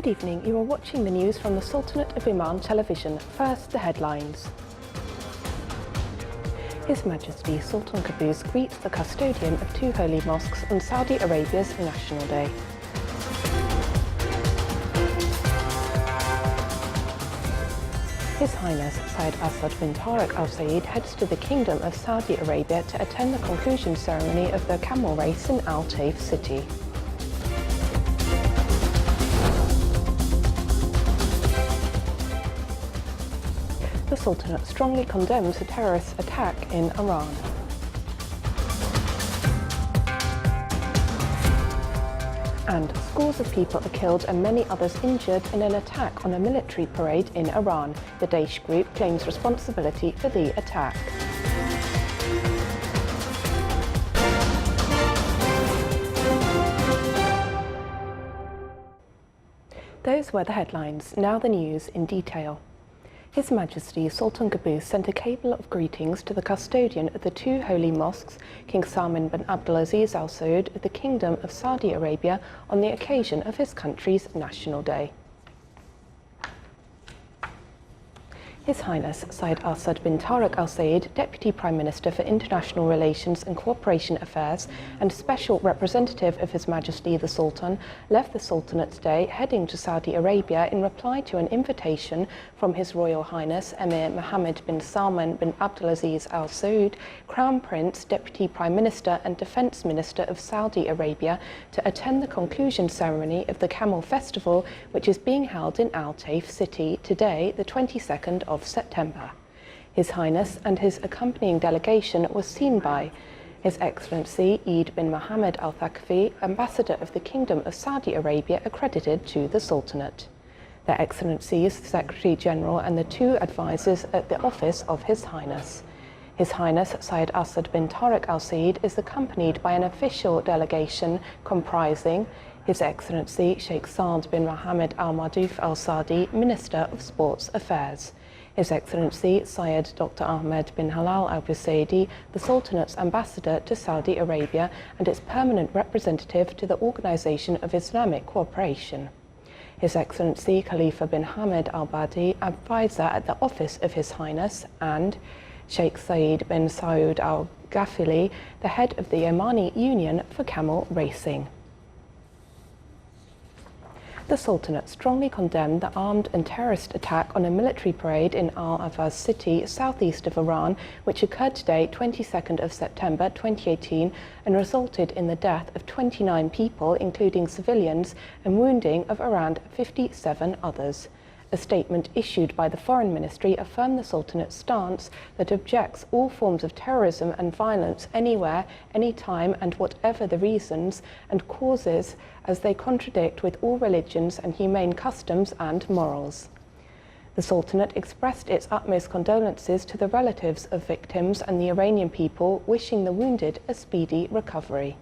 Good evening, you are watching the news from the Sultanate of Oman television. First, the headlines. His Majesty Sultan Qaboos greets the custodian of two holy mosques on Saudi Arabia's National Day. His Highness Said Asad bin Tariq Al Said heads to the Kingdom of Saudi Arabia to attend the conclusion ceremony of the camel race in Al Taif city. The Sultanate strongly condemns a terrorist attack in Iran. And scores of people are killed and many others injured in an attack on a military parade in Iran. The Daesh group claims responsibility for the attack. Those were the headlines. Now the news in detail. His Majesty Sultan Qaboos sent a cable of greetings to the custodian of the two holy mosques, King Salman bin Abdulaziz Al Saud of the Kingdom of Saudi Arabia, on the occasion of his country's National Day. His Highness Said Asad bin Tariq Al Said, Deputy Prime Minister for International Relations and Cooperation Affairs and Special Representative of His Majesty the Sultan, left the Sultanate today heading to Saudi Arabia in reply to an invitation from His Royal Highness Emir Mohammed bin Salman bin Abdulaziz Al Saud, Crown Prince, Deputy Prime Minister and Defence Minister of Saudi Arabia, to attend the conclusion ceremony of the Camel Festival, which is being held in Al Taif city today, the 22nd of September. His Highness and his accompanying delegation was seen by His Excellency Eid bin Mohammed Al Thaqafi, Ambassador of the Kingdom of Saudi Arabia accredited to the Sultanate, Their Excellencies the Secretary General and the two advisors at the office of His Highness. His Highness Said Asad bin Tariq Al Said is accompanied by an official delegation comprising His Excellency Sheikh Saad bin Mohammed Al Madouf Al Saadi, Minister of Sports Affairs, His Excellency Syed Dr. Ahmed bin Halal Al Busaidi, the Sultanate's ambassador to Saudi Arabia and its permanent representative to the Organization of Islamic Cooperation, His Excellency Khalifa bin Hamad Al Badi, advisor at the office of His Highness, and Sheikh Saeed bin Saud Al Ghafili, the head of the Omani Union for Camel Racing. The Sultanate strongly condemned the armed and terrorist attack on a military parade in Al-Awaz city, southeast of Iran, which occurred today, 22nd of September 2018, and resulted in the death of 29 people, including civilians, and wounding of around 57 others. A statement issued by the Foreign Ministry affirmed the Sultanate's stance that objects all forms of terrorism and violence anywhere, anytime and whatever the reasons and causes, as they contradict with all religions and humane customs and morals. The Sultanate expressed its utmost condolences to the relatives of victims and the Iranian people, wishing the wounded a speedy recovery.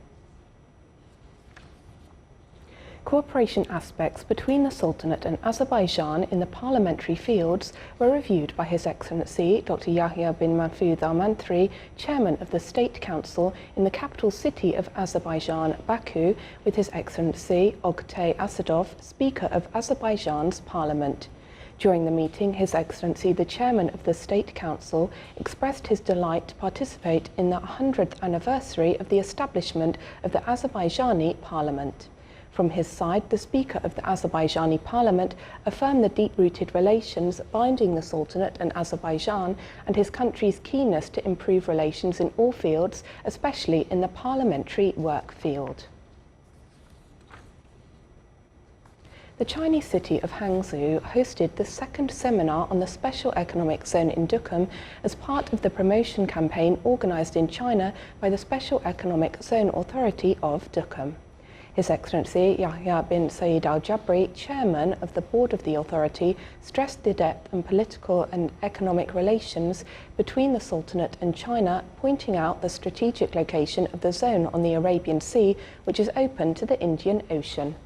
Cooperation aspects between the Sultanate and Azerbaijan in the parliamentary fields were reviewed by His Excellency Dr. Yahya bin Mahfoud al-Manthri, Chairman of the State Council in the capital city of Azerbaijan, Baku, with His Excellency Oktay Asadov, Speaker of Azerbaijan's Parliament. During the meeting, His Excellency the Chairman of the State Council expressed his delight to participate in the 100th anniversary of the establishment of the Azerbaijani Parliament. From his side, the Speaker of the Azerbaijani Parliament affirmed the deep-rooted relations binding the Sultanate and Azerbaijan and his country's keenness to improve relations in all fields, especially in the parliamentary work field. The Chinese city of Hangzhou hosted the second seminar on the Special Economic Zone in Duqm as part of the promotion campaign organised in China by the Special Economic Zone Authority of Duqm. His Excellency Yahya bin Saeed Al Jabri, Chairman of the Board of the Authority, stressed the depth and political and economic relations between the Sultanate and China, pointing out the strategic location of the zone on the Arabian Sea, which is open to the Indian Ocean.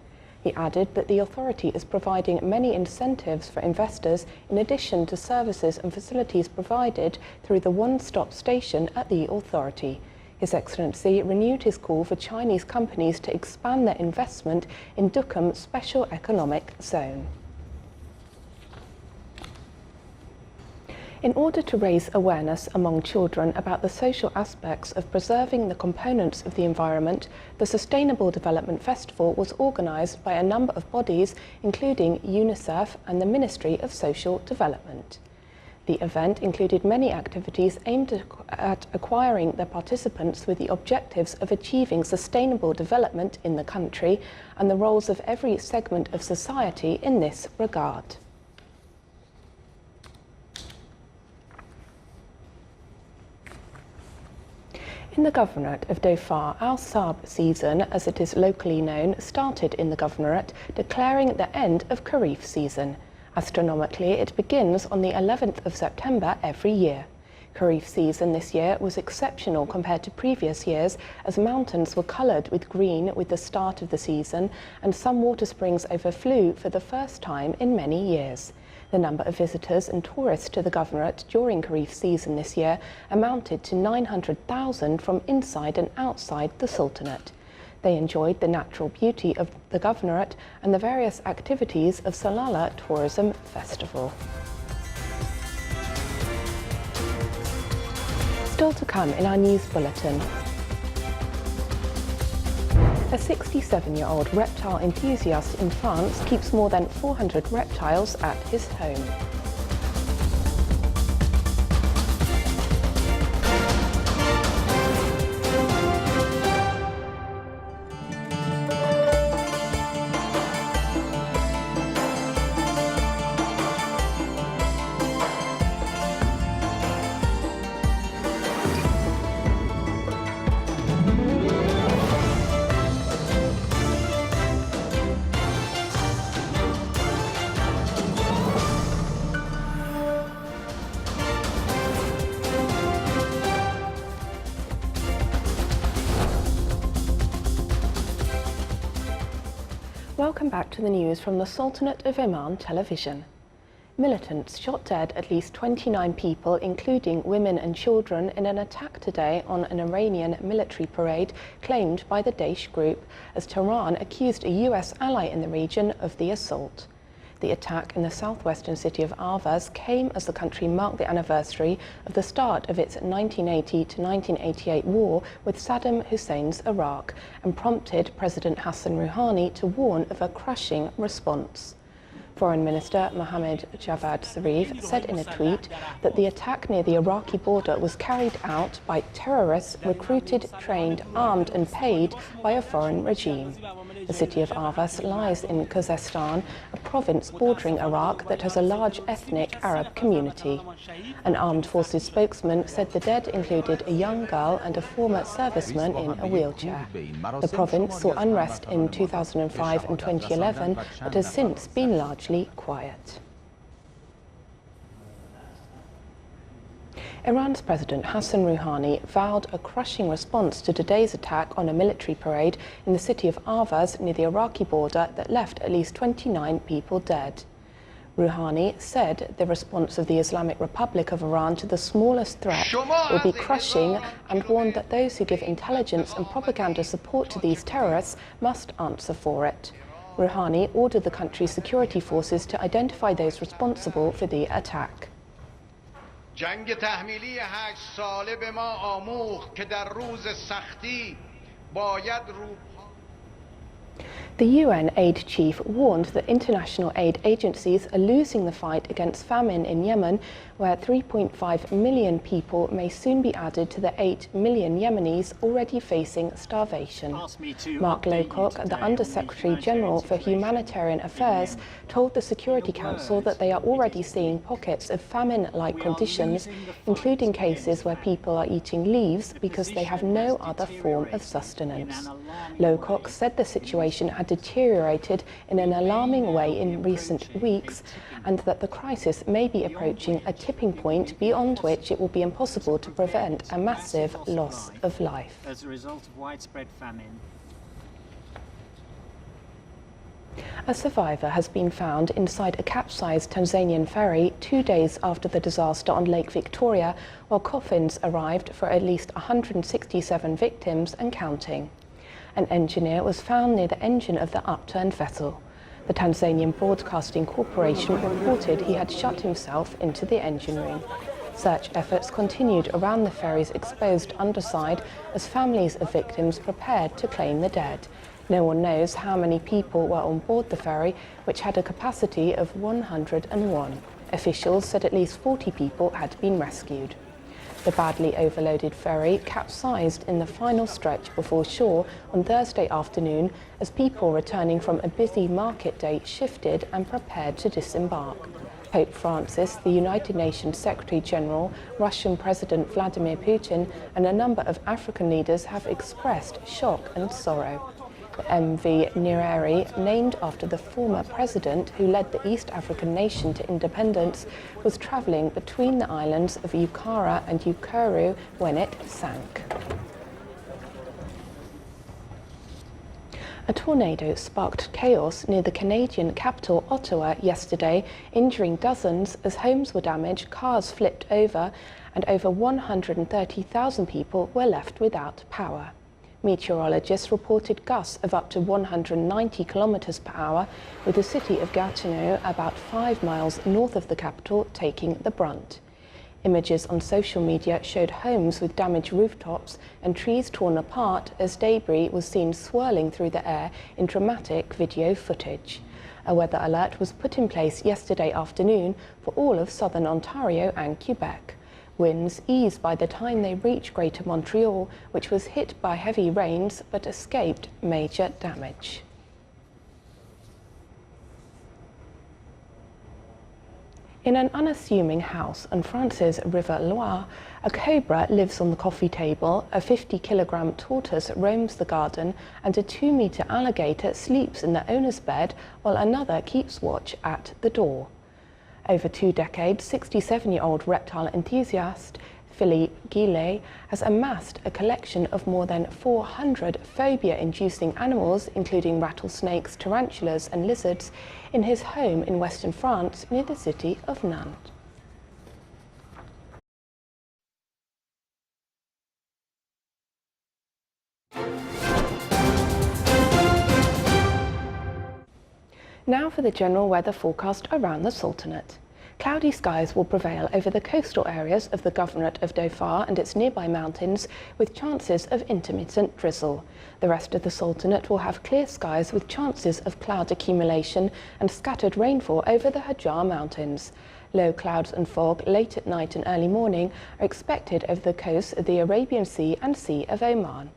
He added that the authority is providing many incentives for investors in addition to services and facilities provided through the one-stop station at the authority. His Excellency renewed his call for Chinese companies to expand their investment in Dukem Special Economic Zone. In order to raise awareness among children about the social aspects of preserving the components of the environment, the Sustainable Development Festival was organised by a number of bodies, including UNICEF and the Ministry of Social Development. The event included many activities aimed at acquiring the participants with the objectives of achieving sustainable development in the country and the roles of every segment of society in this regard. In the Governorate of Dhofar, Al-Sab season, as it is locally known, started in the Governorate, declaring the end of Kharif season. Astronomically, it begins on the 11th of September every year. Kharif season this year was exceptional compared to previous years, as mountains were coloured with green with the start of the season, and some water springs overflew for the first time in many years. The number of visitors and tourists to the Governorate during Kharif season this year amounted to 900,000 from inside and outside the Sultanate. They enjoyed the natural beauty of the Governorate and the various activities of Salalah Tourism Festival. Still to come in our news bulletin. A 67-year-old reptile enthusiast in France keeps more than 400 reptiles at his home. Welcome back to the news from the Sultanate of Oman television. Militants shot dead at least 29 people, including women and children, in an attack today on an Iranian military parade claimed by the Daesh group, as Tehran accused a US ally in the region of the assault. The attack in the southwestern city of Avaz came as the country marked the anniversary of the start of its 1980 to 1988 war with Saddam Hussein's Iraq, and prompted President Hassan Rouhani to warn of a crushing response. Foreign Minister Mohammad Javad Zarif said in a tweet that the attack near the Iraqi border was carried out by terrorists recruited, trained, armed and paid by a foreign regime. The city of Avaz lies in Khuzestan, a province bordering Iraq that has a large ethnic Arab community. An armed forces spokesman said the dead included a young girl and a former serviceman in a wheelchair. The province saw unrest in 2005 and 2011, but has since been largely quiet. Iran's President Hassan Rouhani vowed a crushing response to today's attack on a military parade in the city of Avaz near the Iraqi border that left at least 29 people dead. Rouhani said the response of the Islamic Republic of Iran to the smallest threat will be crushing, and warned that those who give intelligence and propaganda support to these terrorists must answer for it. Rouhani ordered the country's security forces to identify those responsible for the attack. جنگ تحمیلی 8 ساله به ما آموخت که در روز سختی باید The UN aid chief warned that international aid agencies are losing the fight against famine in Yemen, where 3.5 million people may soon be added to the 8 million Yemenis already facing starvation. Mark Lowcock, the Under-Secretary General for Humanitarian Affairs, told the Security Council that they are already seeing pockets of famine-like conditions, including cases where people are eating leaves because they have no other form of sustenance. Lowcock said the situation had deteriorated in an alarming way in recent weeks, and that the crisis may be approaching a tipping point beyond which it will be impossible to prevent a massive loss of life. As a result of widespread famine. A survivor has been found inside a capsized Tanzanian ferry 2 days after the disaster on Lake Victoria, while coffins arrived for at least 167 victims and counting. An engineer was found near the engine of the upturned vessel. The Tanzanian Broadcasting Corporation reported he had shut himself into the engine room. Search efforts continued around the ferry's exposed underside as families of victims prepared to claim the dead. No one knows how many people were on board the ferry, which had a capacity of 101. Officials said at least 40 people had been rescued. The badly overloaded ferry capsized in the final stretch before shore on Thursday afternoon as people returning from a busy market day shifted and prepared to disembark. Pope Francis, the United Nations Secretary-General, Russian President Vladimir Putin, and a number of African leaders have expressed shock and sorrow. The MV Nyerere, named after the former president who led the East African nation to independence, was travelling between the islands of Ukara and Ukuru when it sank. A tornado sparked chaos near the Canadian capital Ottawa yesterday, injuring dozens as homes were damaged, cars flipped over, and over 130,000 people were left without power. Meteorologists reported gusts of up to 190 kilometers per hour, with the city of Gatineau, about 5 miles north of the capital, taking the brunt. Images on social media showed homes with damaged rooftops and trees torn apart as debris was seen swirling through the air in dramatic video footage. A weather alert was put in place yesterday afternoon for all of southern Ontario and Quebec. Winds eased by the time they reached Greater Montreal, which was hit by heavy rains but escaped major damage. In an unassuming house on France's River Loire, a cobra lives on the coffee table, a 50-kilogram tortoise roams the garden, and a 2-meter alligator sleeps in the owner's bed while another keeps watch at the door. Over 2 decades, 67-year-old reptile enthusiast Philippe Guillet has amassed a collection of more than 400 phobia-inducing animals, including rattlesnakes, tarantulas and lizards, in his home in western France near the city of Nantes. Now for the general weather forecast around the Sultanate. Cloudy skies will prevail over the coastal areas of the Governorate of Dhofar and its nearby mountains, with chances of intermittent drizzle. The rest of the Sultanate will have clear skies with chances of cloud accumulation and scattered rainfall over the Hajar Mountains. Low clouds and fog late at night and early morning are expected over the coasts of the Arabian Sea and Sea of Oman.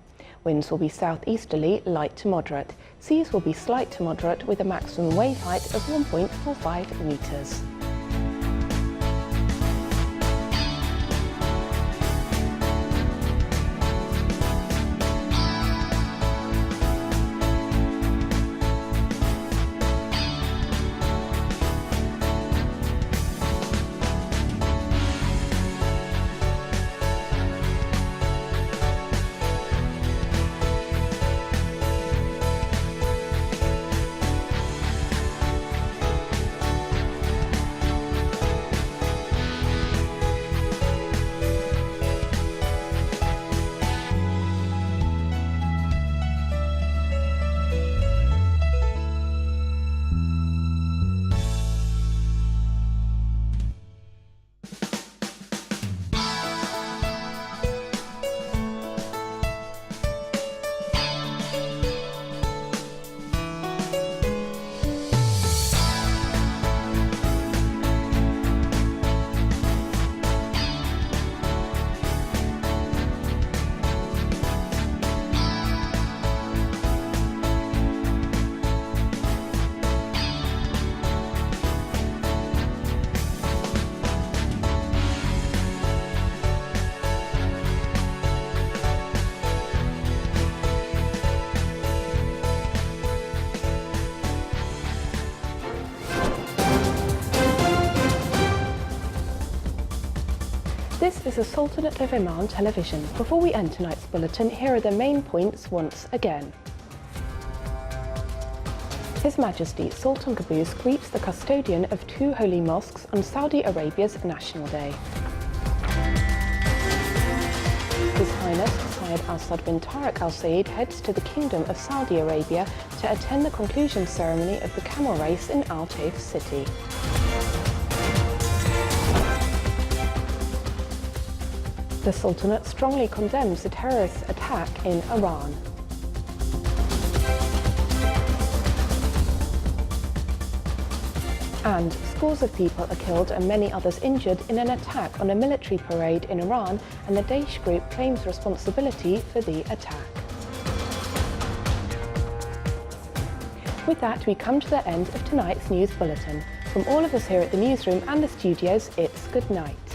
Winds will be southeasterly, light to moderate. Seas will be slight to moderate with a maximum wave height of 1.45 metres. This is the Sultanate of Oman television. Before we end tonight's bulletin, here are the main points once again. His Majesty Sultan Qaboos greets the custodian of 2 holy mosques on Saudi Arabia's National Day. His Highness Syed Al-Saud bin Tariq Al Sayed heads to the Kingdom of Saudi Arabia to attend the conclusion ceremony of the camel race in Al Taif city. The Sultanate strongly condemns the terrorist attack in Iran. And scores of people are killed and many others injured in an attack on a military parade in Iran, and the Daesh group claims responsibility for the attack. With that, we come to the end of tonight's news bulletin. From all of us here at the newsroom and the studios, it's good night.